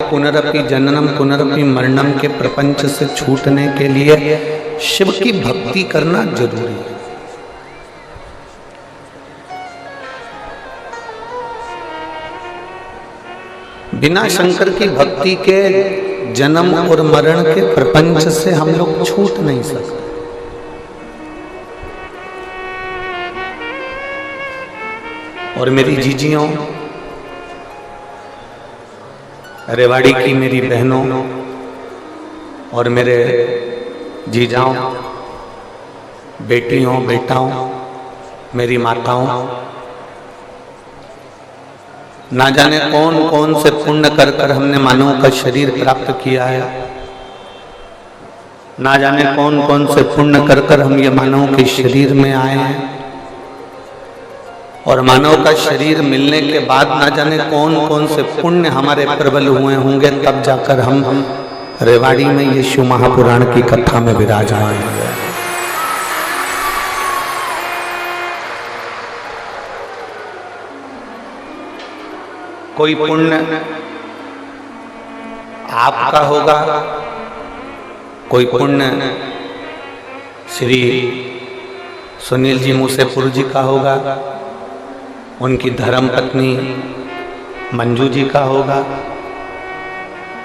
पुनरपि जननम पुनरपि मरणम के प्रपंच से छूटने के लिए शिव की भक्ति करना जरूरी है। बिना शंकर की भक्ति के जन्म और मरण के प्रपंच से हम लोग छूट नहीं सकते। और मेरी जीजियों, रेवाड़ी की मेरी बहनों और मेरे जीजाओं, बेटियों, बेटाओं, मेरी माताओं, ना जाने कौन कौन से पुण्य कर कर हमने मानव का शरीर प्राप्त किया है। ना जाने कौन कौन से पुण्य कर कर हम ये मानव के शरीर में आए हैं। और मानव का शरीर मिलने के बाद ना जाने कौन कौन से पुण्य हमारे प्रबल हुए होंगे, तब जाकर हम रेवाड़ी में ये शिव महापुराण की कथा में विराजमान हुए। कोई पुण्य आपका होगा, कोई पुण्य श्री सुनील जी मूसेपुर जी का होगा, उनकी धर्म पत्नी मंजू जी का होगा,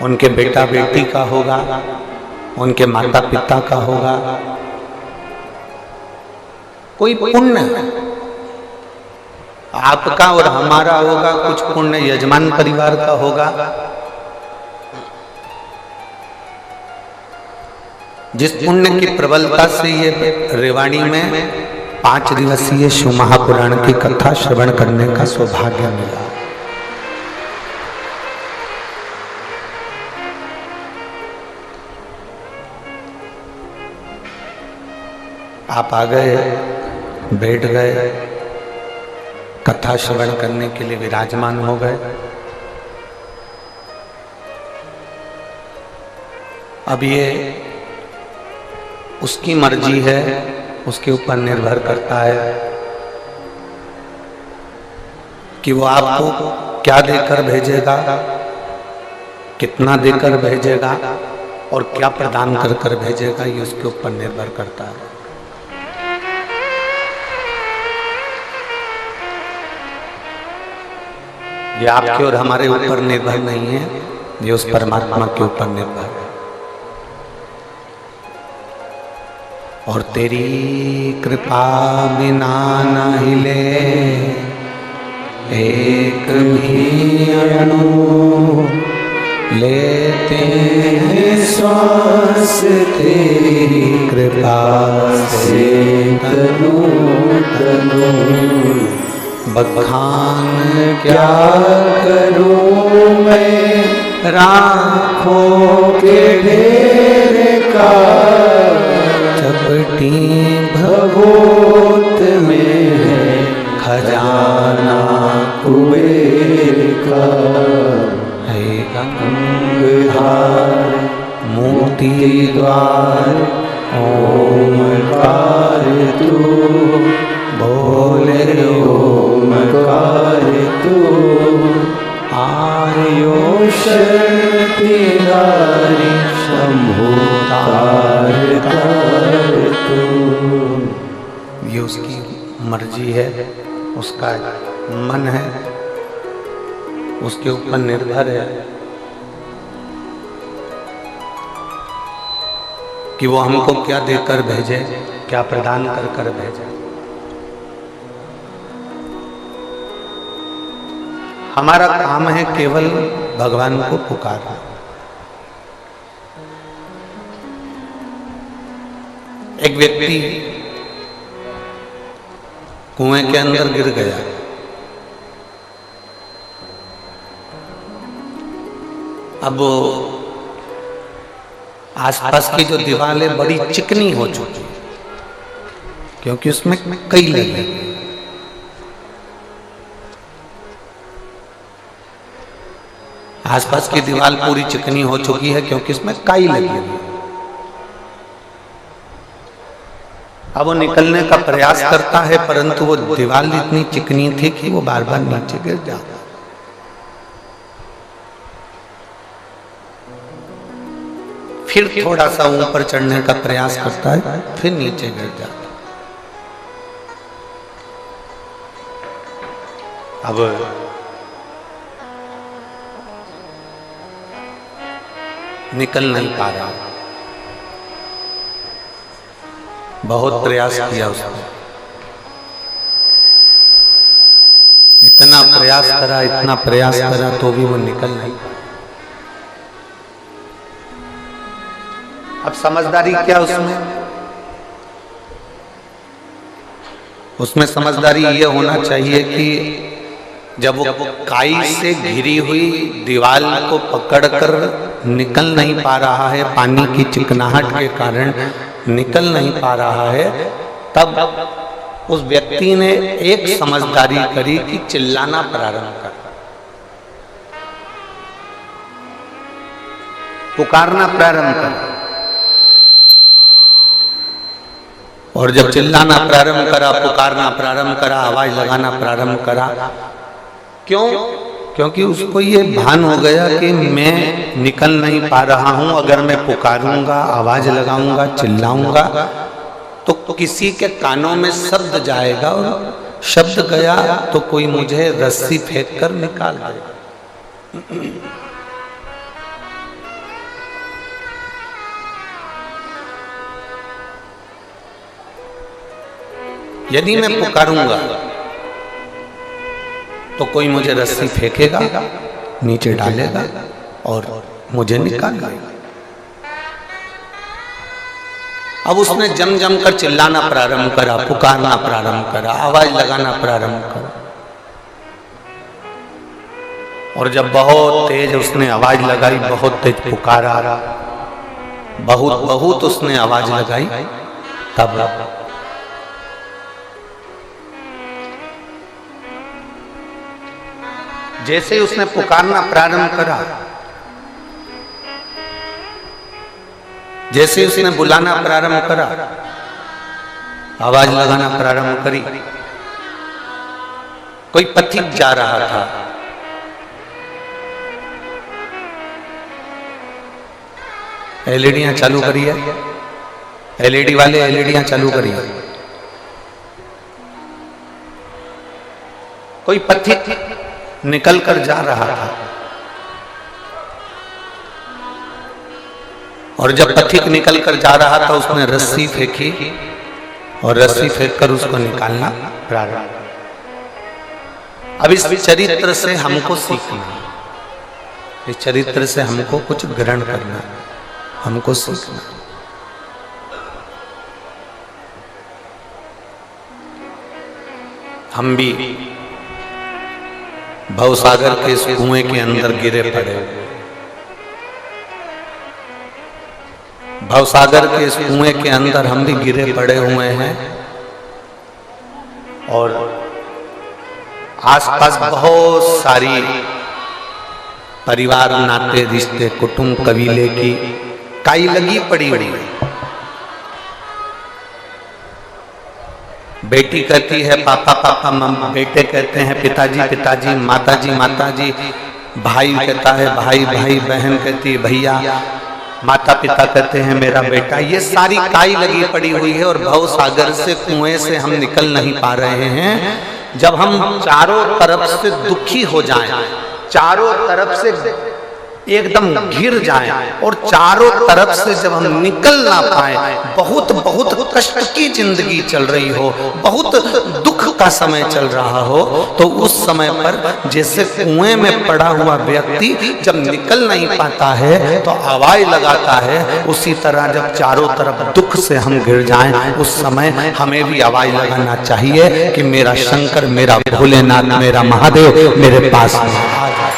उनके बेटा बेटी का होगा, उनके माता पिता का होगा। कोई पुण्य आपका और हमारा होगा, कुछ पुण्य यजमान परिवार का होगा। जिस पुण्य की प्रबलता से ये रेवाड़ी में 5 दिवसीय शिव महापुराण की कथा श्रवण करने का सौभाग्य मिला। आप आ गए, बैठ गए, कथा श्रवण करने के लिए विराजमान हो गए। अब ये उसकी मर्जी है, उसके ऊपर निर्भर करता है कि वो आपको क्या देकर भेजेगा, कितना देकर भेजेगा और क्या प्रदान कर कर भेजेगा, ये उसके ऊपर निर्भर करता है। ये आपके और हमारे ऊपर निर्भर नहीं है, ये उस परमात्मा के ऊपर निर्भर है। और तेरी कृपा बिना न हिले एक भी अणु, लेते हैं श्वास तेरी कृपा से तनु तनु। बखान क्या करूं मैं राखों के ढेर का, चपटी भगोत में है खजाना कुबेर का। है गंगाधार मोती द्वार ओमकार तू, बोले ओमकार तू। आयो शक्ति नारी शंभु तार तार तू। ये उसकी मर्जी है, उसका मन है, उसके ऊपर निर्भर है कि वो हमको क्या देकर भेजे, क्या प्रदान कर कर भेजे। हमारा काम है केवल भगवान को पुकारना। एक व्यक्ति कुएं के अंदर गिर गया। अब आसपास की जो दीवारें बड़ी चिकनी हो चुकी है, क्योंकि उसमें कई लगे। आसपास की दीवार पूरी चिकनी हो चुकी है क्योंकि इसमें काई लगी हुई। अब वो निकलने का प्रयास करता है, परंतु वो दीवार इतनी चिकनी थी कि वो बार बार नीचे गिर जाता। फिर थोड़ा सा ऊपर चढ़ने का प्रयास करता है, फिर नीचे गिर जाता है। अब निकल नहीं पा रहा, बहुत प्रयास किया उसने, इतना प्रयास करा, इतना प्रयास करा, तो भी वो निकल नहीं पाया। अब समझदारी क्या उसमें समझदारी ये होना चाहिए कि जब वो काई से घिरी हुई दीवार को पकड़कर निकल नहीं पा रहा है, पानी की चिकनाहट के कारण निकल नहीं पा रहा है, तब उस व्यक्ति ने एक समझदारी करी कि चिल्लाना प्रारंभ कर, पुकारना प्रारंभ कर। और जब चिल्लाना प्रारंभ करा, पुकारना प्रारंभ करा, आवाज लगाना प्रारंभ करा, क्यों? क्योंकि उसको ये भान हो गया कि मैं निकल नहीं पा रहा हूं, अगर मैं पुकारूंगा, आवाज लगाऊंगा, चिल्लाऊंगा तो किसी के कानों में शब्द जाएगा, और शब्द गया तो कोई मुझे रस्सी फेंक कर निकाल देगा। यदि मैं पुकारूंगा तो कोई मुझे रस्सी फेंकेगा, नीचे डालेगा और मुझे निकाल लेगा। अब उसने जम जम कर चिल्लाना प्रारंभ करा, पुकारना प्रारंभ करा, आवाज लगाना प्रारंभ करा, और जब बहुत तेज उसने आवाज लगाई, बहुत तेज पुकारा, बहुत बहुत उसने आवाज लगाई, तब जैसे उसने पुकारना प्रारंभ करा, जैसे उसने बुलाना प्रारंभ करा, आवाज लगाना प्रारंभ करी, कोई पथिक जा रहा था, एलईडियां चालू करिए, एलईडी वाले एलईडियां चालू करिए। कोई पथिक निकल कर जा रहा था, और जब पथिक निकल कर जा रहा था, उसने रस्सी फेंकी, और रस्सी फेंक कर उसको निकालना प्रारंभ। अब इस चरित्र से हमको सीखना, इस चरित्र से हमको कुछ ग्रहण करना, हमको सीखना। हम भी भवसागर के इस कुएं के अंदर गिरे पड़े, भवसागर के इस कुएं के अंदर हम भी गिरे पड़े हुए हैं, और आसपास बहुत सारी परिवार, नाते, रिश्ते, कुटुंब, कबीले की काई लगी पड़ी हुई है। बेटी कहती है पापा पापा, मम्मा, बेटे कहते हैं पिताजी पिताजी, माताजी माताजी, भाई कहता है भाई भाई, बहन कहती है भैया, माता पिता कहते हैं मेरा बेटा। ये सारी काई लगी पड़ी हुई है, और भव सागर से, कुएं से हम निकल नहीं पा रहे हैं। जब हम चारों तरफ से दुखी हो जाएं, चारों तरफ से एकदम घिर जाएं, और चारों तरफ से जब हम निकल ना पाए, बहुत बहुत कष्ट की जिंदगी चल रही हो, बहुत दुख का समय चल रहा हो, तो उस समय पर जैसे कुएं में पड़ा हुआ व्यक्ति जब निकल नहीं पाता है तो आवाज लगाता है, उसी तरह जब चारों तरफ दुख से हम घिर जाएं, उस समय हमें भी आवाज लगाना चाहिए कि मेरा शंकर, मेरा भोलेनाथ, मेरा महादेव मेरे पास आ जाए।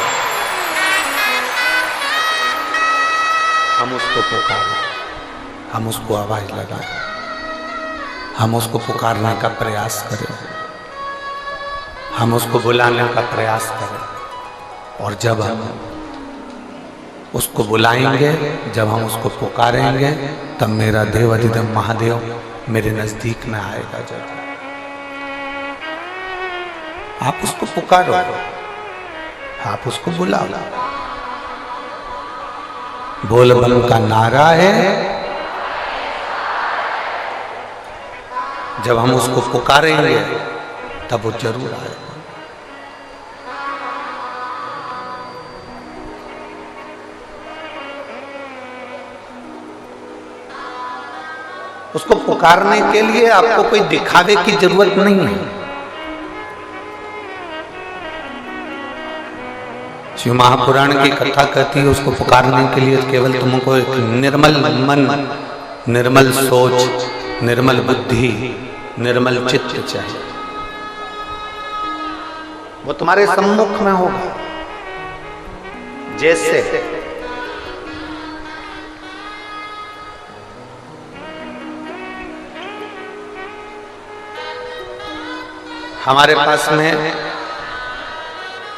हम उसको पुकारें, हम उसको आवाज लगाएं, हम उसको पुकारने का प्रयास करें, हम उसको बुलाने का प्रयास करें। और जब हम उसको बुलाएंगे, जब हम उसको पुकारेंगे, तब मेरा देवाधिदेव महादेव मेरे नजदीक में आएगा। जब आप उसको पुकारो, आप उसको बुलाओ, बोल बम का नारा है। जब हम उसको पुकारेंगे तब वो जरूर आएगा। उसको पुकारने के लिए आपको कोई दिखावे की जरूरत नहीं है। शिव महापुराण की कथा कहती है उसको पुकारने के लिए केवल तुमको एक निर्मल मन, निर्मल सोच, निर्मल बुद्धि, निर्मल चित्त चाहिए। वो तुम्हारे सम्मुख में होगा। जैसे हमारे पास में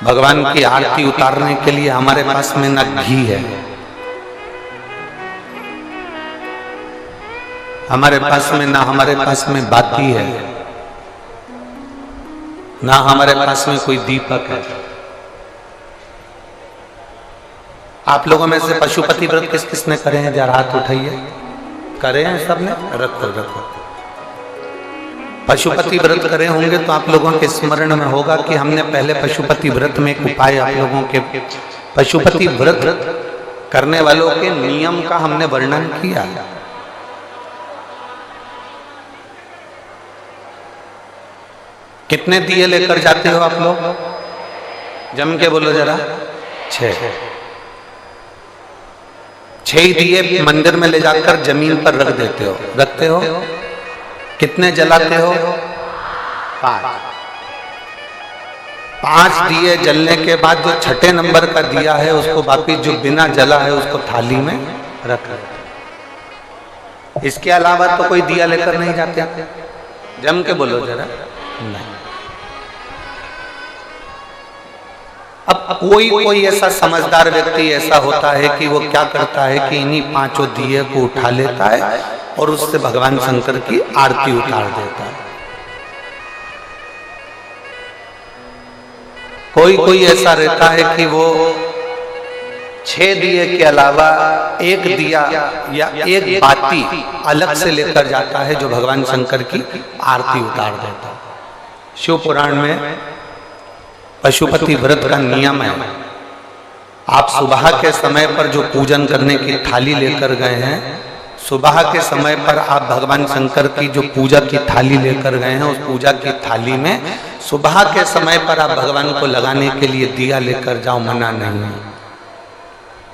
भगवान की आरती उतारने के लिए हमारे पास में न घी है, हमारे पास में ना हमारे पास में बाती है, ना हमारे पास में कोई दीपक है। आप लोगों में से पशुपति व्रत किस किसने करे हैं? जरा हाथ उठाइए। करे हैं सबने? रखो रखो। पशुपति व्रत करे होंगे तो आप लोगों के स्मरण में होगा कि हमने पहले पशुपति व्रत में एक उपाय आप लोगों के, पशुपति व्रत करने वालों के नियम का हमने वर्णन किया। कितने दिए लेकर जाते हो आप लोग? जम के बोलो जरा। 6 दिए मंदिर में ले जाकर जमीन पर रख देते हो, रखते हो। कितने जलाते हो? 5 दिए जलने के बाद जो छठे नंबर का दिया है उसको वापिस जो बिना जला है उसको थाली में रख देते। इसके अलावा तो कोई दिया लेकर नहीं जाते। जम के बोलो जरा। नहीं। अब कोई ऐसा समझदार व्यक्ति ऐसा होता है कि वो क्या करता है कि इन्हीं 5 दिए को उठा लेता है और उससे भगवान शंकर की आरती उतार देता है। कोई ऐसा रहता है कि वो 6 दिए के अलावा 1 दिया या 1 बाती अलग से लेकर जाता है जो भगवान शंकर की आरती उतार देता है। शिव पुराण में पशुपति व्रत का नियम है, आप सुबह के समय पर जो पूजन करने की थाली लेकर गए हैं, सुबह के समय पर आप भगवान शंकर की जो पूजा की थाली लेकर गए हैं, उस पूजा की थाली में सुबह के समय पर आप भगवान को लगाने के लिए दिया लेकर जाओ, मना नहीं है।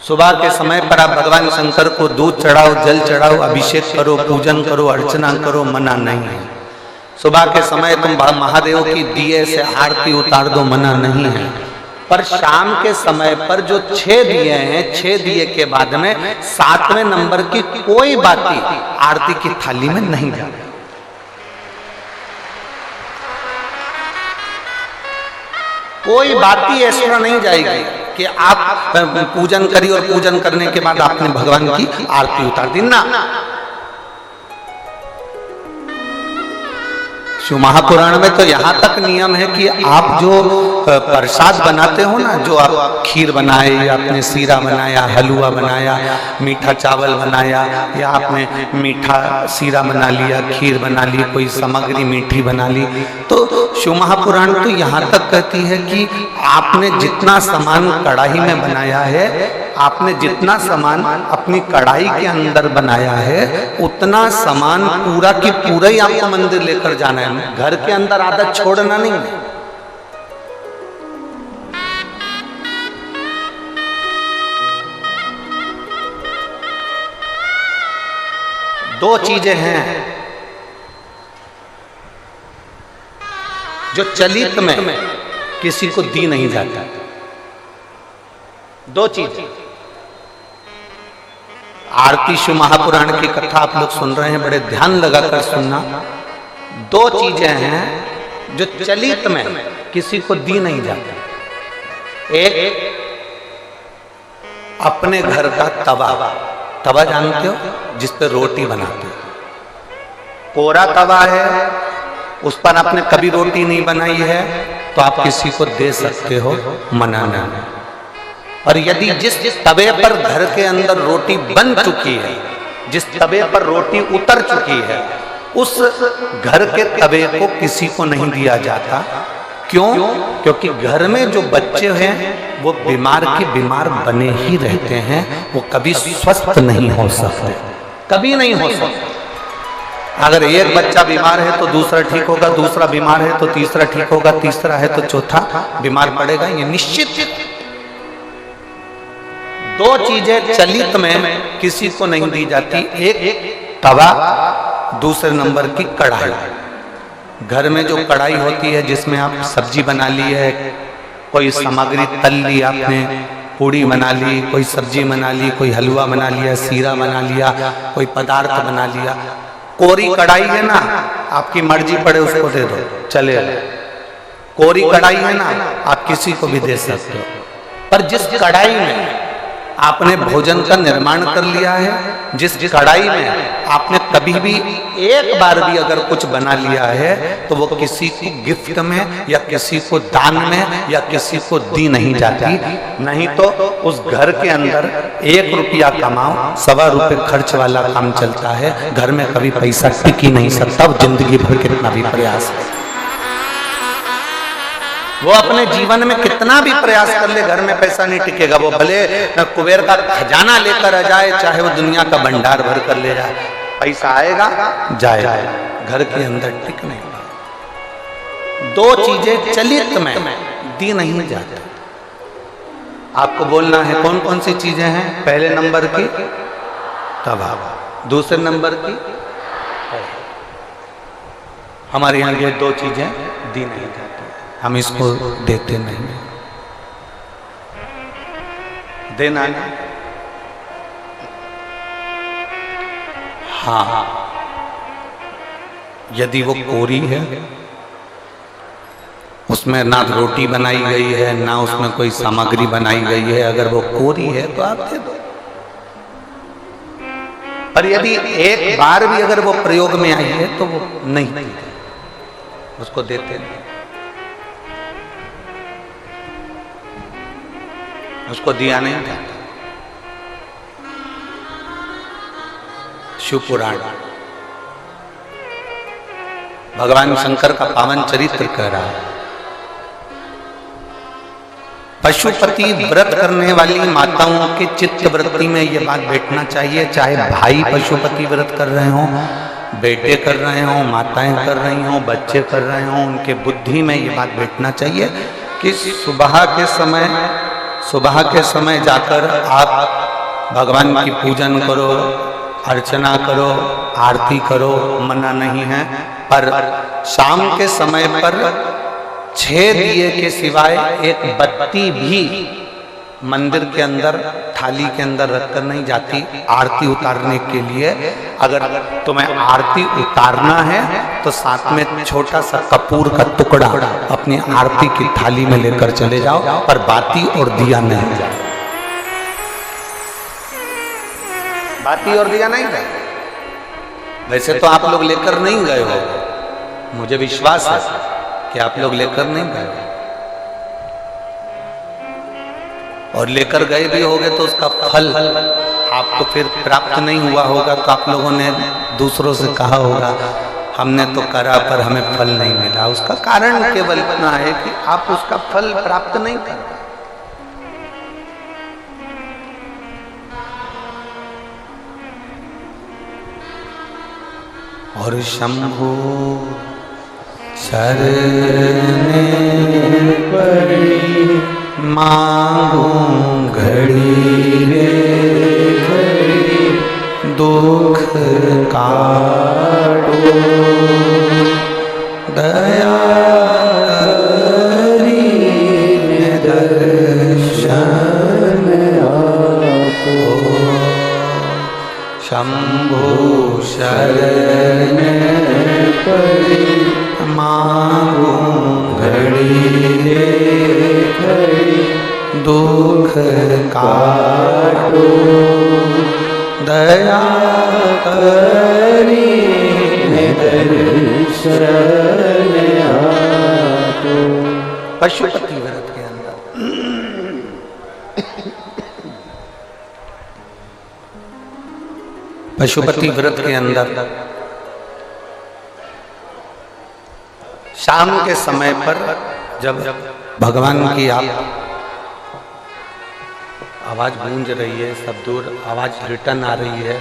सुबह के समय पर आप भगवान शंकर को दूध चढ़ाओ, जल चढ़ाओ, अभिषेक करो, पूजन करो, अर्चना करो, मना नहीं है। सुबह के समय तुम महादेव की दिए से आरती उतार दो, मना नहीं है। पर शाम के समय पर जो 6 दिए हैं, 6 दिए के बाद में 7वें नंबर की कोई बाती आरती की थाली में नहीं जाती। कोई बाती ऐसा नहीं जाएगी कि आप पूजन करी और पूजन करने के बाद आपने भगवान की आरती उतार दी ना। शिव महापुराण में तो यहाँ तक नियम है कि आप जो प्रसाद बनाते हो ना, जो आप खीर बनाए या आपने सीरा बनाया, हलवा बनाया, मीठा चावल बनाया, या आपने मीठा सीरा बना लिया, खीर बना ली, कोई सामग्री मीठी बना ली, तो शिव महापुराण तो यहाँ तक कहती है कि आपने जितना सामान कढ़ाई में बनाया है, आपने जितना सामान अपनी कढ़ाई के अंदर बनाया है, उतना सामान पूरा की पूरा ही आपको मंदिर लेकर जाना है। घर के अंदर आधा छोड़ना नहीं है। दो चीजें हैं जो चलित में किसी को दी नहीं जाता। 2 चीज। आरती शिव महापुराण की कथा आप लोग सुन रहे हैं, बड़े ध्यान लगाकर सुनना। 2 चीजें हैं जो चलित में किसी को दी नहीं जाती। एक अपने घर का तवा, तवा जानते हो, जिस पर रोटी बनाते हो। कोरा तवा है, उस पर आपने कभी रोटी नहीं बनाई है तो आप किसी को दे सकते हो, मना नहीं। और यदि जिस तवे पर घर के अंदर रोटी बन चुकी है, जिस तवे पर रोटी उतर चुकी है, उस घर के तवे को किसी को नहीं दिया जाता। क्यों? क्योंकि घर में जो बच्चे हैं वो बीमार के बीमार बने ही रहते हैं, वो कभी स्वस्थ नहीं हो सकते, कभी नहीं हो सकते। अगर एक बच्चा बीमार है तो दूसरा ठीक होगा, दूसरा बीमार है तो तीसरा ठीक होगा, तीसरा है तो चौथा बीमार पड़ेगा, ये निश्चित। दो चीजें चलित में किसी को नहीं दी जाती, एक तवा, दूसरे नंबर की कढ़ाई। घर में जो कढ़ाई होती है जिसमें आप सब्जी बना ली है, कोई सामग्री तल ली आपने, पूड़ी बना ली, कोई सब्जी बना ली, कोई हलवा बना लिया, सीरा बना लिया, कोई पदार्थ बना लिया, कोरी कढ़ाई है ना, आपकी मर्जी पड़े उसको दे दो चले। कोरी कढ़ाई है ना, आप किसी को भी दे सकते हो। पर जिस कढ़ाई में आपने भोजन का निर्माण कर लिया है, जिस कढ़ाई में आपने कभी भी एक बार भी अगर कुछ बना लिया है, तो वो किसी को गिफ्ट में या किसी को दान में या किसी को दी नहीं जाती। नहीं तो उस घर के अंदर 1 रुपया कमाओ, 1.25 रुपये खर्च वाला काम चलता है। घर में कभी पैसा टिक ही नहीं सकता, जिंदगी भर कितना भी प्रयास है, वो अपने जीवन में कितना भी प्रयास कर ले, घर में पैसा नहीं टिकेगा। वो भले कुबेर का खजाना लेकर आ जाए, चाहे वो दुनिया का भंडार भर कर ले जाए, पैसा आएगा जाएगा, घर के अंदर टिक नहीं पाएगा। दो चीजें चलित में दी नहीं जाती। आपको बोलना है कौन कौन सी चीजें हैं। पहले नंबर की तवा, दूसरे नंबर की, हमारे यहाँ ये 2 चीजें दी नहीं जाती, हम इसको देते नहीं। देना नहीं। हाँ, यदि वो कोरी है, उसमें ना रोटी बनाई गई है, ना उसमें कोई सामग्री बनाई गई है, अगर वो कोरी है तो आप दे दो। पर यदि एक बार भी अगर वो प्रयोग में आई है तो वो नहीं, उसको देते नहीं, उसको दिया नहीं जाता। शिव पुराण भगवान शंकर का पावन चरित्र कह रहा है। पशुपति व्रत करने वाली माताओं के चित्त वृत्ति में ये बात बैठना चाहिए, चाहे भाई पशुपति व्रत कर रहे हो, बेटे कर रहे हो, माताएं कर रही हो, बच्चे कर रहे हो, उनके बुद्धि में ये बात बैठना चाहिए कि सुबह के समय जाकर आप भगवान की पूजन करो, अर्चना करो, आरती करो, मना नहीं है। पर शाम के समय पर 6 दिए के सिवाय एक बत्ती भी मंदिर के अंदर थाली के अंदर रखकर नहीं जाती आरती उतारने के लिए। अगर तुम्हें आरती उतारना है तो साथ में छोटा सा कपूर का टुकड़ा अपनी आरती की थाली में लेकर चले जाओ, पर बाती और दिया नहीं जाए, बाती और दिया नहीं जाए। वैसे तो आप लोग लेकर नहीं गए हो, मुझे विश्वास है कि आप लोग लेकर नहीं गए हो, और लेकर गए भी होगे तो उसका फल आपको फिर प्राप्त नहीं हुआ होगा, तो आप लोगों ने दूसरों से कहा होगा हमने तो करा पर हमें फल नहीं मिला। उसका कारण केवल इतना है कि आप उसका फल प्राप्त नहीं कर पाए। और शंभु शरणे पड़ी मांगू घड़ी रे घड़ी, दुख काटो दया दर्शन आपो। शंभु शरण पड़ी मांगू घड़ी रे घड़ी, दुख काटो दया करी दर्शन आपो। पशुपति व्रत के अंदर पशुपति व्रत के अंदर शाम के समय पर जब भगवान की आप आवाज गूंज रही है, सब दूर आवाज रिटर्न आ रही है,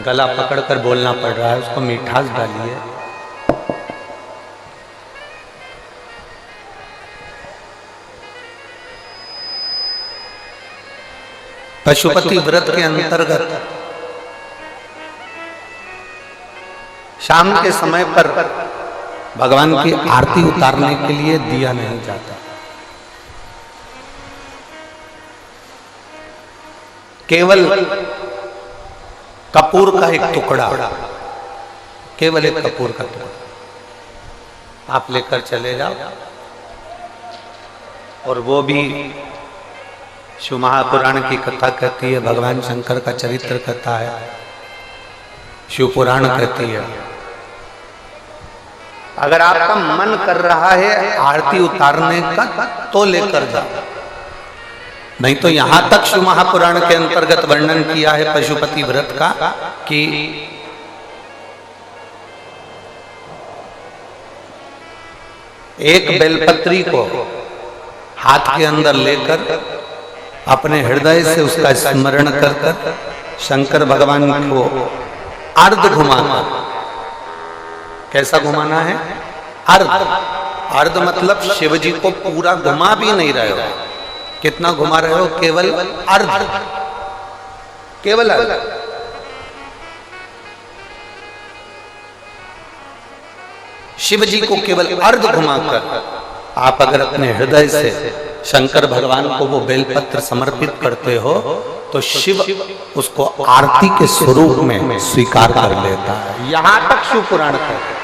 गला पकड़कर बोलना पड़ रहा है, उसको मिठास डालिए। पशुपति व्रत के अंतर्गत शाम के समय पर भगवान की आरती उतारने के लिए दिया नहीं जाता। केवल कपूर का एक टुकड़ा, केवल एक कपूर का टुकड़ा आप लेकर चले जाओ, और वो भी शिव महापुराण की कथा कहती है, भगवान शंकर का चरित्र कहता है, शिव पुराण कहती है। अगर आपका मन कर रहा है आरती उतारने का तो लेकर जाओ, नहीं तो यहां तक शिव महापुराण के अंतर्गत वर्णन किया है पशुपति व्रत का कि एक बेलपत्री को हाथ के अंदर लेकर अपने हृदय से उसका स्मरण कर कर शंकर भगवान को अर्ध घुमाना। कैसा घुमाना है? अर्ध। अर्ध मतलब शिव जी को पूरा घुमा भी नहीं रहे हो। कितना घुमा रहे हो? केवल अर्ध, केवल अर्ध। शिव जी को केवल अर्ध घुमाकर आप अगर अपने हृदय से शंकर भगवान को वो बेलपत्र समर्पित करते हो तो शिव उसको आरती के स्वरूप में स्वीकार कर लेता है। यहां तक शिव पुराण कहते हैं।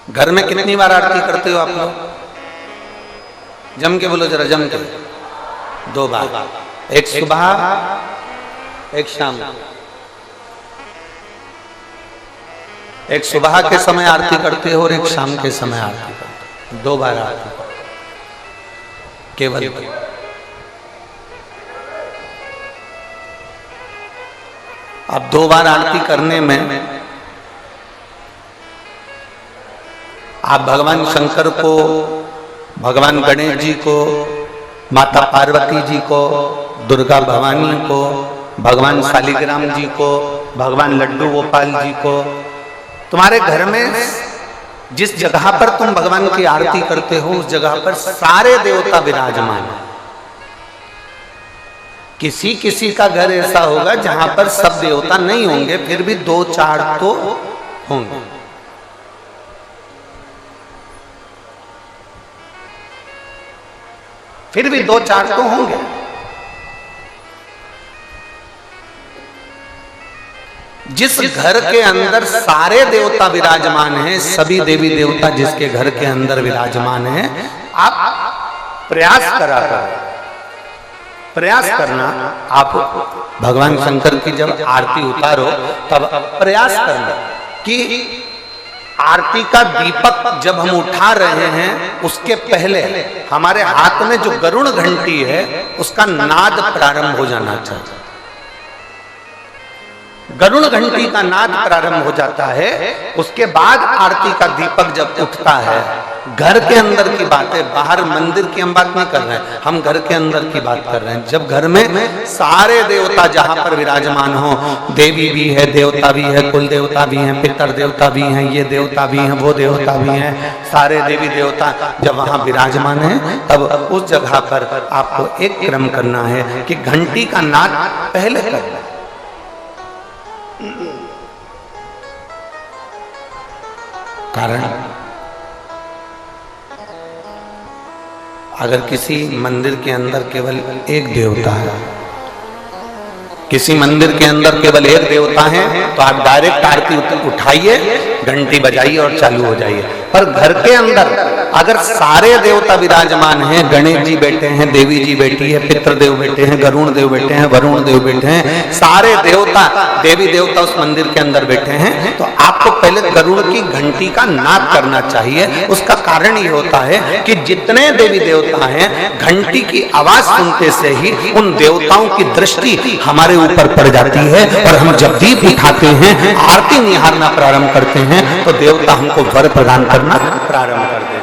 घर में कितनी बार आरती करते हो आप लोग? जम के बोलो जरा, जम के। 2 बार, एक सुबह एक शाम। एक सुबह के समय आरती करते हो और एक शाम के समय आरती करते हो। 2 बार आरती केवल। अब 2 बार आरती करने में आप भगवान शंकर को, भगवान गणेश जी को, माता पार्वती जी को, दुर्गा भवानी को, भगवान शालिग्राम जी को, भगवान लड्डू गोपाल जी को, तुम्हारे घर में जिस जगह पर तुम भगवान की आरती करते हो उस जगह पर सारे देवता विराजमान हैं। किसी किसी का घर ऐसा होगा जहां पर सब देवता नहीं होंगे, फिर भी 2-4 तो होंगे। फिर भी 2-4 तो होंगे। जिस घर के अंदर सारे देवता विराजमान हैं, सभी देवी देवता जिसके घर के अंदर विराजमान हैं, आप प्रयास करा कर, प्रयास करना। आप भगवान शंकर की जब आरती उतारो तब प्रयास करना कि आरती का दीपक जब हम उठा रहे हैं उसके पहले हमारे हाथ में जो गरुड़ घंटी है उसका नाद प्रारंभ हो जाना चाहिए। गरुड़ घंटी का नाद प्रारंभ हो जाता है, उसके बाद आरती का दीपक जब उठता है। घर के अंदर की बात है, बाहर मंदिर की हम बात नहीं कर रहे हैं, हम घर के अंदर की बात कर रहे हैं। जब घर में सारे देवता जहां पर विराजमान हो, देवी भी है, देवता भी है, कुल देवता भी हैं, पितर देवता भी हैं, ये देवता भी हैं, वो देवता भी हैं, सारे देवी देवता जब वहां विराजमान हैं, तब उस जगह पर आपको एक क्रम करना है कि घंटी का नाद पहले करना। कारण अगर किसी मंदिर के अंदर केवल एक देवता है, किसी मंदिर के अंदर केवल एक देवता है, तो आप डायरेक्ट आरती उठाइए, घंटी बजाइए और चालू हो जाइए। पर घर के अंदर अगर सारे देवता विराजमान हैं, गणेश जी बैठे हैं, देवी जी बैठी है, पितृदेव बैठे हैं, गरुण देव बैठे हैं, वरुण देव बैठे हैं, सारे देवता देवी देवता उस मंदिर के अंदर बैठे हैं, तो आपको पहले गरुड़ की घंटी का नाद करना चाहिए। उसका कारण ये होता है कि जितने देवी देवता हैं, घंटी की आवाज सुनते से ही उन देवताओं की दृष्टि हमारे ऊपर पड़ जाती है, और हम जब दीप उठाते हैं, आरती निहारना प्रारंभ करते हैं, तो देवता हमको वर प्रदान करना प्रारंभ कर देते हैं।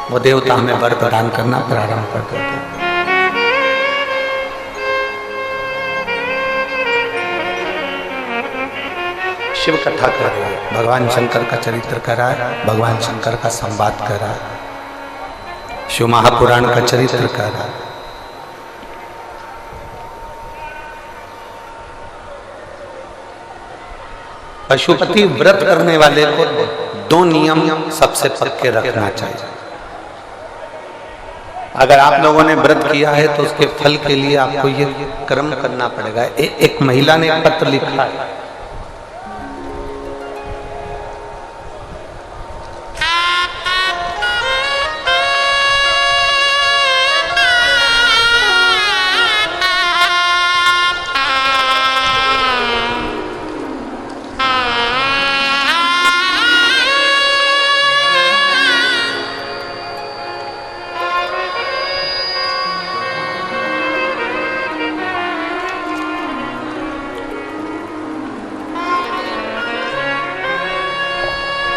वो देवता हमें वर प्रदान करना प्रारंभ कर देते हैं। शिव कथा कर रहे हैं, भगवान शंकर का चरित्र करा, भगवान शंकर का संवाद करा, शिव महापुराण का चरित्र करा। पशुपति व्रत करने वाले को 2 नियम सबसे पक्के रखना चाहिए। अगर आप लोगों ने व्रत किया है तो उसके फल के लिए आपको ये कर्म करना पड़ेगा। एक महिला ने पत्र लिखा है,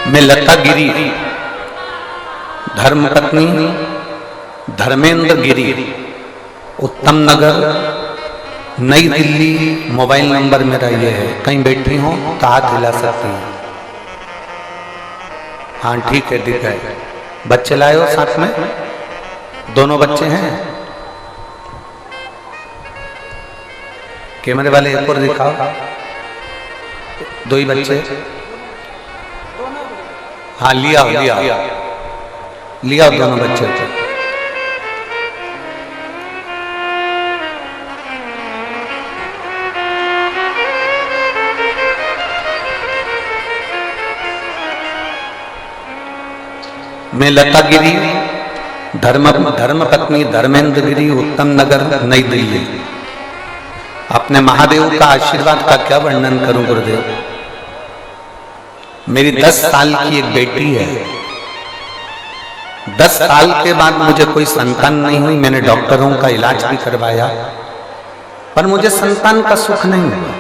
मैं लता गिरी, धर्मपत्नी धर्मेंद्र गिरी, उत्तम नगर, नई दिल्ली। मोबाइल नंबर मेरा ये है, कहीं बैठी हो तो हाथ हिला सकती हैं। हाँ ठीक है, ठीक है। बच्चे लाए हो साथ में? दोनों बच्चे हैं? कैमरे वाले एक और दिखाओ, 2 ही बच्चे। हाँ लिया दोनों बच्चे। मैं लता गिरी, धर्मपत्नी धर्मेंद्र गिरी, उत्तम नगर, नई दिल्ली। अपने महादेव का आशीर्वाद का क्या वर्णन करूं गुरुदेव। मेरी 10 साल की एक बेटी है। 10 साल के बाद मुझे कोई संतान नहीं हुई। मैंने डॉक्टरों का इलाज भी करवाया, पर मुझे संतान का सुख नहीं हुआ।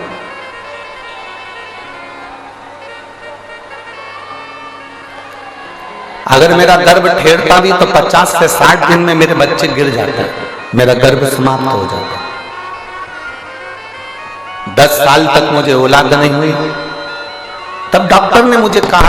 अगर मेरा गर्भ ठेरता भी तो 50 से 60 दिन में मेरे बच्चे गिर जाते, मेरा गर्भ समाप्त हो जाता। 10 साल तक मुझे औलाद नहीं हुई। तब डॉक्टर ने मुझे कहा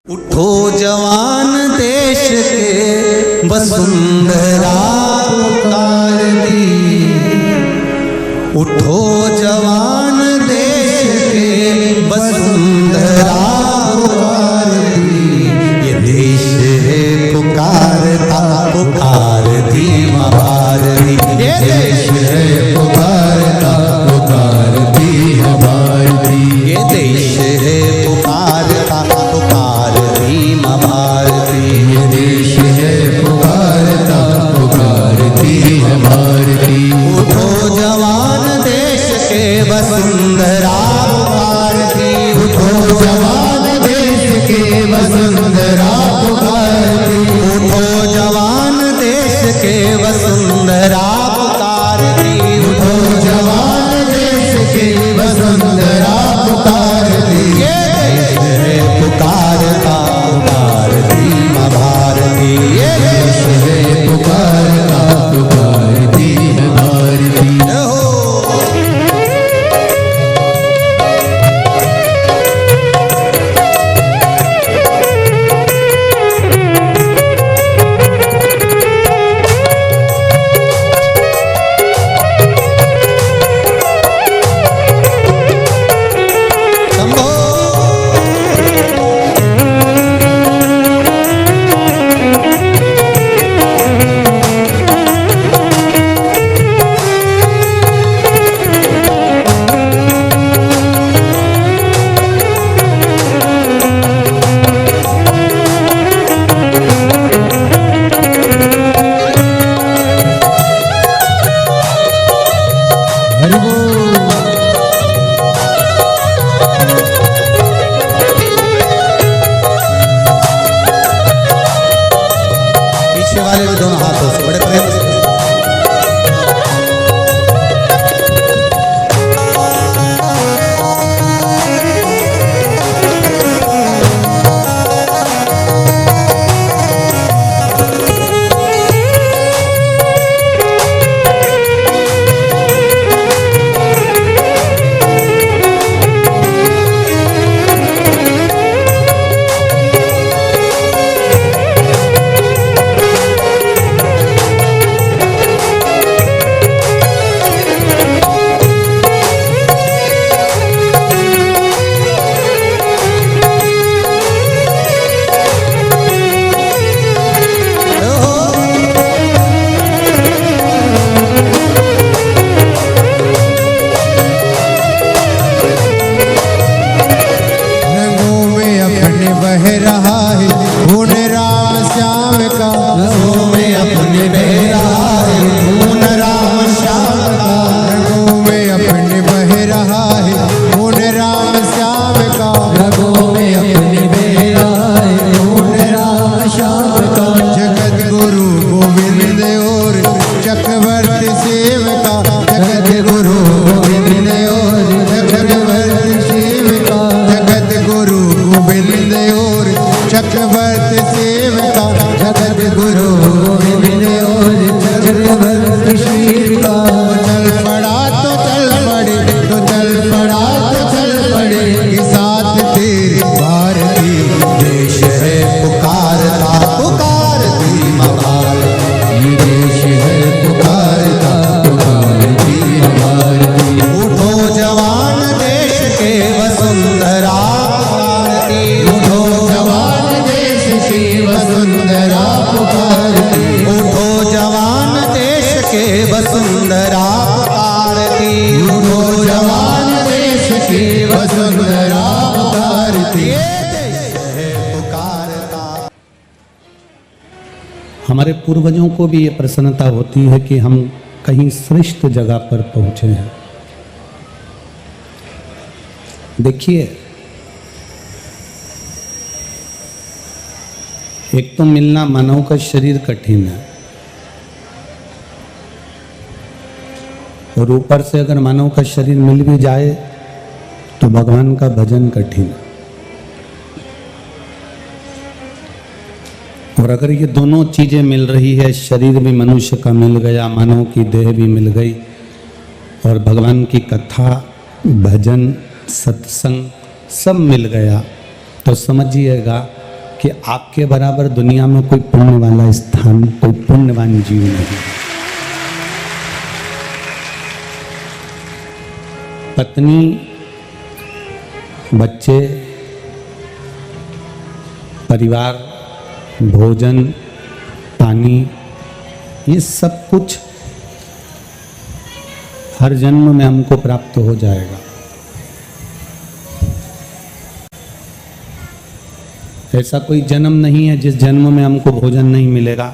उठो जवान देश के वसुंधरा पुकार दी, उठो जवान देश के वसुंधरा पुकार दी, ये देश है पुकारता पुकारती माँ भारती, ये देश है पुकारता पुकारती माँ भारती, ये देश है पुकारता पुकारती माँ भारती, ये देश है पुकारता पुकारती माँ भारती। उठो जवान देश के वसुंधरा पुकारती, उठो जवान देश के वसुंधरा पुकारती, उठो जवान देश के वसुंधरा पुकारती, उठो जवान देश के वसुंधरा पुकारती, ये देश है पुकारता पुकारती माँ भारती, ये देश है पुकारता पुकारती माँ भारती। हमारे पूर्वजों को भी ये प्रसन्नता होती है कि हम कहीं श्रेष्ठ जगह पर पहुंचे हैं। देखिए, एक तो मिलना मानव का शरीर कठिन है, और ऊपर से अगर मानव का शरीर मिल भी जाए तो भगवान का भजन कठिन है। और अगर ये दोनों चीजें मिल रही है, शरीर भी मनुष्य का मिल गया, मानव की देह भी मिल गई, और भगवान की कथा, भजन, सत्संग सब मिल गया, तो समझिएगा कि आपके बराबर दुनिया में कोई पुण्य वाला स्थान, कोई पुण्यवान जीव नहीं। पत्नी, बच्चे, परिवार, भोजन, पानी, ये सब कुछ हर जन्म में हमको प्राप्त हो जाएगा। ऐसा कोई जन्म नहीं है जिस जन्म में हमको भोजन नहीं मिलेगा।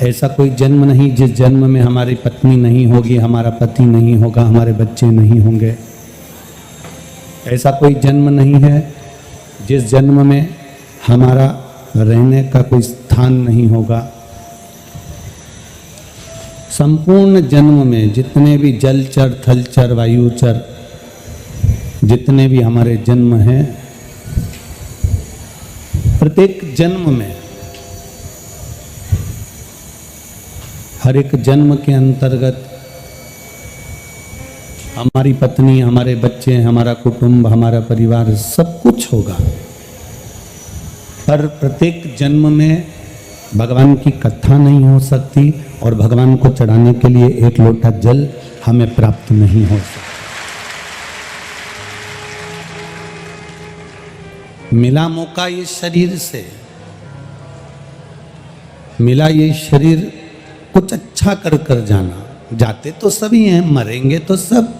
ऐसा कोई जन्म नहीं जिस जन्म में हमारी पत्नी नहीं होगी, हमारा पति नहीं होगा, हमारे बच्चे नहीं होंगे। ऐसा कोई जन्म नहीं है जिस जन्म में हमारा रहने का कोई स्थान नहीं होगा। संपूर्ण जन्म में जितने भी जलचर, थलचर, वायुचर, जितने भी हमारे जन्म हैं, प्रत्येक जन्म में, हर एक जन्म के अंतर्गत हमारी पत्नी, हमारे बच्चे, हमारा कुटुंब, हमारा परिवार सब कुछ होगा। पर प्रत्येक जन्म में भगवान की कथा नहीं हो सकती और भगवान को चढ़ाने के लिए एक लोटा जल हमें प्राप्त नहीं हो सकता। मिला मौका ये शरीर से, मिला ये शरीर, कुछ अच्छा कर कर जाना। जाते तो सभी हैं, मरेंगे तो सब।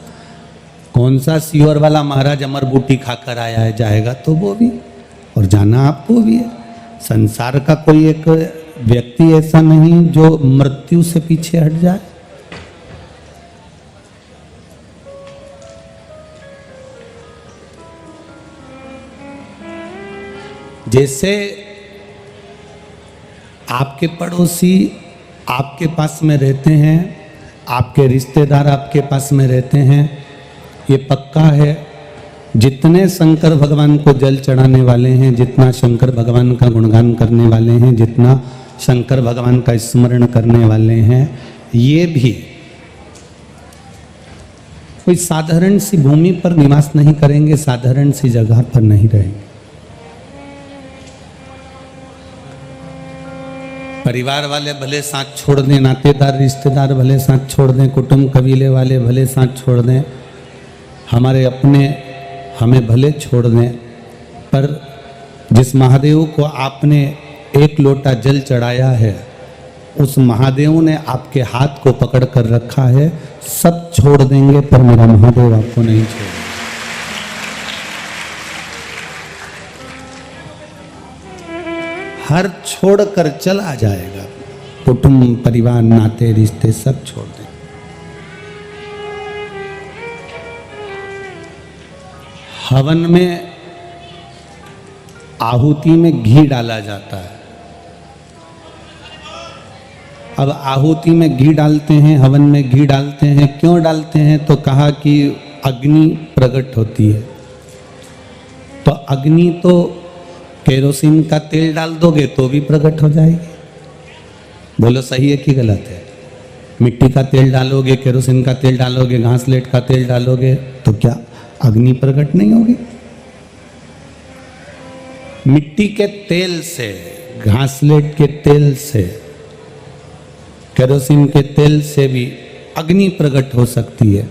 कौन सा सीवर वाला महाराज अमर बूटी खाकर आया है, जाएगा तो वो भी, और जाना आपको भी है। संसार का कोई एक व्यक्ति ऐसा नहीं जो मृत्यु से पीछे हट जाए। जैसे आपके पड़ोसी आपके पास में रहते हैं, आपके रिश्तेदार आपके पास में रहते हैं, ये पक्का है। जितने शंकर भगवान को जल चढ़ाने वाले हैं, जितना शंकर भगवान का गुणगान करने वाले हैं, जितना शंकर भगवान का स्मरण करने वाले हैं, ये भी कोई साधारण सी भूमि पर निवास नहीं करेंगे, साधारण सी जगह पर नहीं रहेंगे। परिवार वाले भले साथ छोड़ दें, नातेदार रिश्तेदार भले साथ छोड़ दें, कुटुंब कबीले वाले भले साथ छोड़ दें, हमारे अपने हमें भले छोड़ दें, पर जिस महादेव को आपने एक लोटा जल चढ़ाया है, उस महादेव ने आपके हाथ को पकड़ कर रखा है। सब छोड़ देंगे पर मेरा महादेव आपको नहीं छोड़ेगा। हर छोड़ कर चला जाएगा, कुटुंब, परिवार, नाते, रिश्ते सब छोड़ दें। हवन में, आहुति में घी डाला जाता है। अब आहुति में घी डालते हैं, हवन में घी डालते हैं, क्यों डालते हैं? तो कहा कि अग्नि प्रकट होती है। तो अग्नि तो केरोसिन का तेल डाल दोगे तो भी प्रकट हो जाएगी। बोलो सही है कि गलत है? मिट्टी का तेल डालोगे, केरोसिन का तेल डालोगे, घासलेट का तेल डालोगे तो क्या अग्नि प्रकट नहीं होगी? मिट्टी के तेल से, घासलेट के तेल से, केरोसिन के तेल से भी अग्नि प्रकट हो सकती है।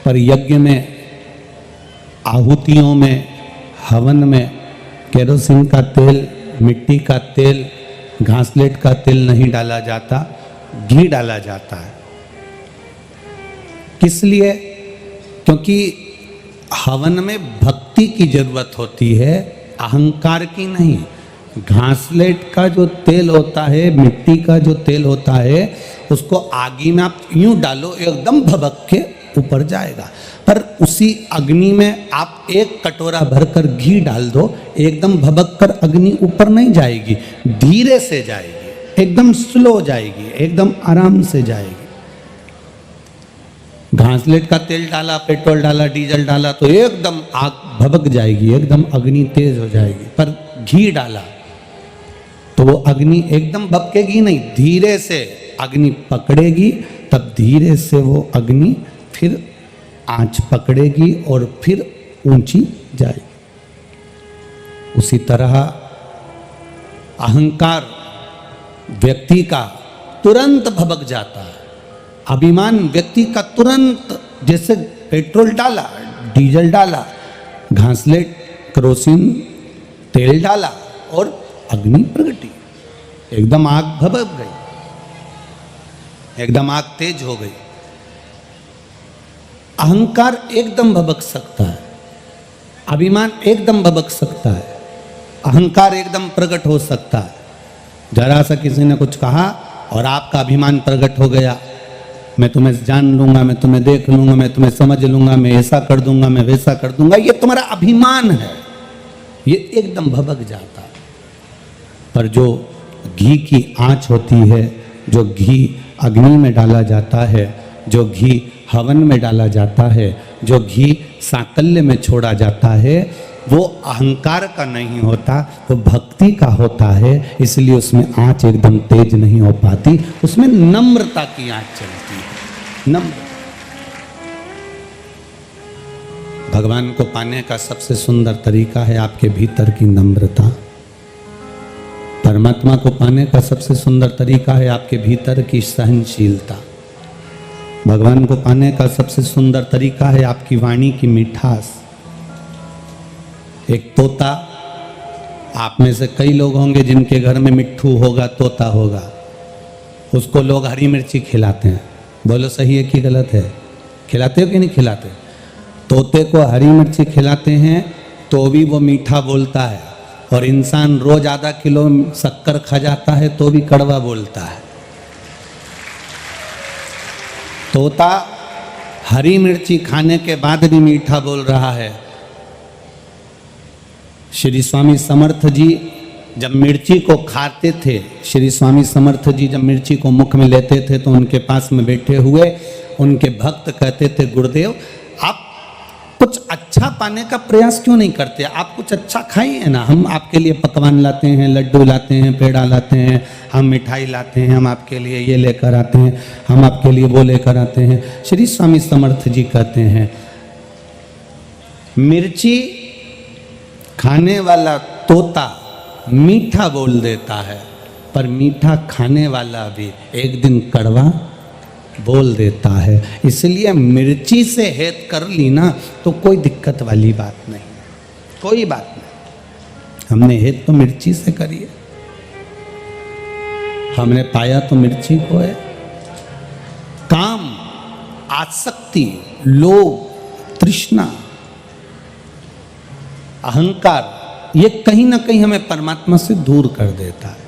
पर यज्ञ में, आहुतियों में, हवन में केरोसिन का तेल, मिट्टी का तेल, घासलेट का तेल नहीं डाला जाता, घी डाला जाता है। किस लिए? क्योंकि हवन में भक्ति की जरूरत होती है, अहंकार की नहीं। घासलेट का जो तेल होता है, मिट्टी का जो तेल होता है, उसको आगी में आप यूं डालो, एकदम भभक के ऊपर जाएगा। पर उसी अग्नि में आप एक कटोरा भरकर घी डाल दो, एकदम भभक कर अग्नि ऊपर नहीं जाएगी, धीरे से जाएगी, एकदम स्लो जाएगी, एकदम आराम से जाएगी। घासलेट का तेल डाला, पेट्रोल डाला, डीजल डाला तो एकदम आग भभक जाएगी, एकदम अग्नि तेज हो जाएगी। पर घी डाला तो वो अग्नि एकदम भभकेगी नहीं, धीरे से अग्नि पकड़ेगी, तब धीरे से वो अग्नि फिर आंच पकड़ेगी और फिर ऊंची जाएगी। उसी तरह अहंकार व्यक्ति का तुरंत भभक जाता है। अभिमान व्यक्ति का तुरंत, जैसे पेट्रोल डाला, डीजल डाला, घासलेट, केरोसिन तेल डाला और अग्नि प्रगटी, एकदम आग भभक गई, एकदम आग तेज हो गई। अहंकार एकदम भभक सकता है, अभिमान एकदम भभक सकता है, अहंकार एकदम प्रकट हो सकता है। जरा सा किसी ने कुछ कहा और आपका अभिमान प्रकट हो गया, मैं तुम्हें जान लूंगा, मैं तुम्हें देख लूंगा, मैं तुम्हें समझ लूंगा, मैं ऐसा कर दूंगा, मैं वैसा कर दूंगा, ये तुम्हारा अभिमान है, ये एकदम भभक जाता है। पर जो घी की आंच होती है, जो घी अग्नि में डाला जाता है, जो घी हवन में डाला जाता है, जो घी साकल्य में छोड़ा जाता है, वो अहंकार का नहीं होता, वो भक्ति का होता है। इसलिए उसमें आंच एकदम तेज नहीं हो पाती, उसमें नम्रता की आंच चलती है। नम्र भगवान को पाने का सबसे सुंदर तरीका है आपके भीतर की नम्रता। परमात्मा को पाने का सबसे सुंदर तरीका है आपके भीतर की सहनशीलता। भगवान को पाने का सबसे सुंदर तरीका है आपकी वाणी की मिठास। एक तोता, आप में से कई लोग होंगे जिनके घर में मिट्ठू होगा, तोता होगा, उसको लोग हरी मिर्ची खिलाते हैं। बोलो सही है कि गलत है? खिलाते हो कि नहीं खिलाते? तोते को हरी मिर्ची खिलाते हैं तो भी वो मीठा बोलता है, और इंसान रोज आधा किलो शक्कर खा जाता है तो भी कड़वा बोलता है। तोता हरी मिर्ची खाने के बाद भी मीठा बोल रहा है। श्री स्वामी समर्थ जी जब मिर्ची को खाते थे, श्री स्वामी समर्थ जी जब मिर्ची को मुख में लेते थे तो उनके पास में बैठे हुए उनके भक्त कहते थे, गुरुदेव आप कुछ अच्छा पाने का प्रयास क्यों नहीं करते? आप कुछ अच्छा खाइए ना, हम आपके लिए पकवान लाते हैं, लड्डू लाते हैं, पेड़ा लाते हैं, हम मिठाई लाते हैं, हम आपके लिए ये लेकर आते हैं, हम आपके लिए वो लेकर आते हैं। श्री स्वामी समर्थ जी कहते हैं, मिर्ची खाने वाला तोता मीठा बोल देता है, पर मीठा खाने वाला भी एक दिन कड़वा बोल देता है। इसलिए मिर्ची से हेत कर ली ना तो कोई दिक्कत वाली बात नहीं, कोई बात नहीं। हमने हेत तो मिर्ची से करी है, हमने पाया तो मिर्ची को है। काम, आसक्ति, लोभ, तृष्णा, अहंकार, ये कहीं ना कहीं हमें परमात्मा से दूर कर देता है।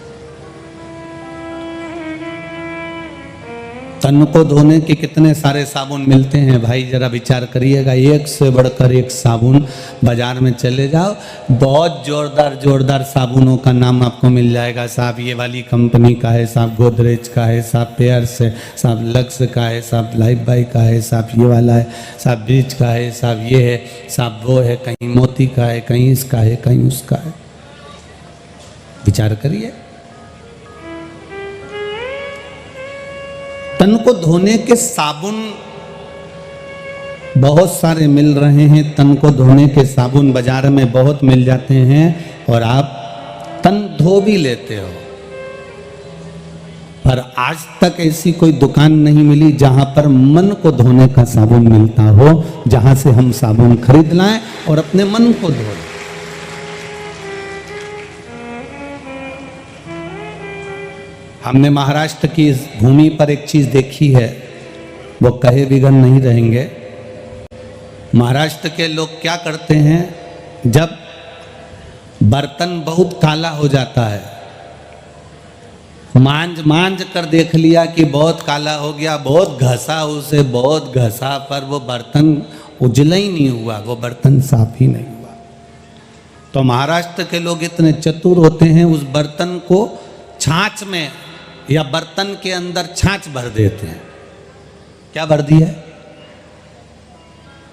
तन को धोने के कितने सारे साबुन मिलते हैं भाई, जरा विचार करिएगा। एक से बढ़कर एक साबुन, बाजार में चले जाओ, बहुत जोरदार जोरदार साबुनों का नाम आपको मिल जाएगा। साहब ये वाली कंपनी का है, साहब गोदरेज का है, साहब पेयर्स है, साहब लक्स का है, साहब लाइफ बाई का है, साहब ये वाला है, साहब ब्रिज का है, साहब ये है, साहब वो है, कहीं मोती का है, कहीं इसका है, कहीं उसका है। विचार करिए, तन को धोने के साबुन बहुत सारे मिल रहे हैं, तन को धोने के साबुन बाजार में बहुत मिल जाते हैं, और आप तन धो भी लेते हो। पर आज तक ऐसी कोई दुकान नहीं मिली जहां पर मन को धोने का साबुन मिलता हो, जहां से हम साबुन खरीद लाएं और अपने मन को धो लें। हमने महाराष्ट्र की इस भूमि पर एक चीज देखी है, वो कहे बिगन नहीं रहेंगे। महाराष्ट्र के लोग क्या करते हैं, जब बर्तन बहुत काला हो जाता है, मांज कर देख लिया कि बहुत काला हो गया, बहुत घसा उसे, बहुत घसा, पर वो बर्तन उजला ही नहीं हुआ, वो बर्तन साफ ही नहीं हुआ। तो महाराष्ट्र के लोग इतने चतुर होते हैं, उस बर्तन को छाछ में या बर्तन के अंदर छाछ भर देते हैं। क्या भर दी है?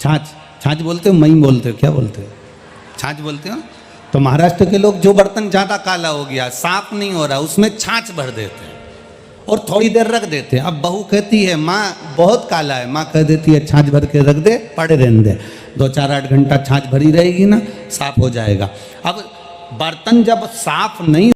छाछ। छाछ बोलते हो, मई बोलते हो, क्या बोलते हो? छाछ बोलते हो। तो महाराष्ट्र के लोग जो बर्तन ज्यादा काला हो गया, साफ नहीं हो रहा, उसमें छाछ भर देते हैं और थोड़ी देर रख देते हैं। अब बहू कहती है, माँ बहुत काला है, माँ कह देती है छाछ भर के रख दे, पड़े रहने दे, 2-4-8 घंटा छाछ भरी रहेगी ना, साफ हो जाएगा। अब बर्तन जब साफ नहीं